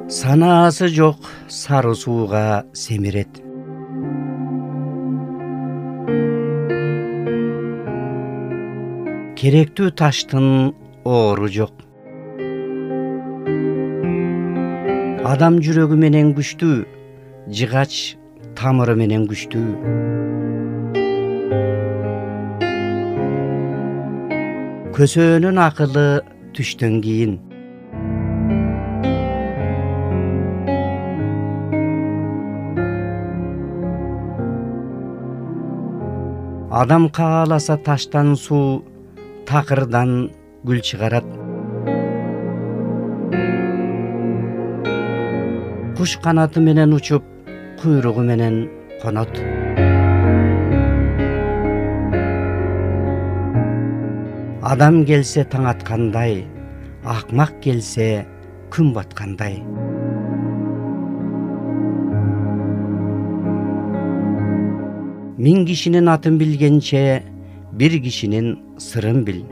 Санаасы жок сары сууга семирет. Керектүү таштын оору жок. Адам жүрөгү менен күчтүү, жыгач тамыры менен күчтүү. Көсөөнүн акылы түштөн кийин. Адам кааласа таштан суу, такырдан гүл чыгарат. Куш канаты менен учуп, куйругу менен конот. Адам келсе таң аткандай, акмак келсе күн баткандай. Миң кишинин атын билгенче, бир кишинин сырын бил.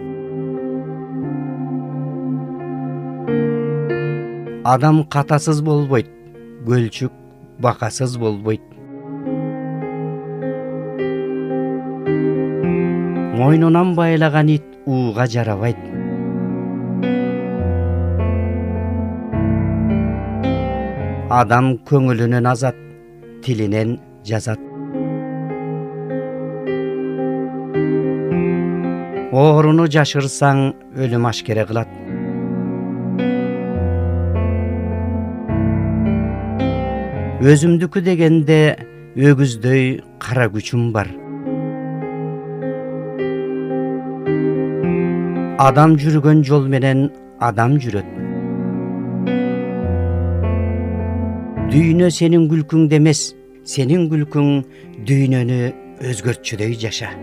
Адам катасыз болбойт, көлчүк бакасыз болбойт. Мойнунан байлаган ит ууга жарабайт. Адам көңүлүнөн азат, тилинен жазат. Ооруну жашырсаң, өлүм ашкере кылат. Өзүмдүкү дегенде өгүздөй кара күчүм бар. Адам жүргөн жол менен адам жүрөт. Дүйнө сенин күлкүңдө эмес, сенин күлкүң дүйнөнү өзгөртчүдөй жаша.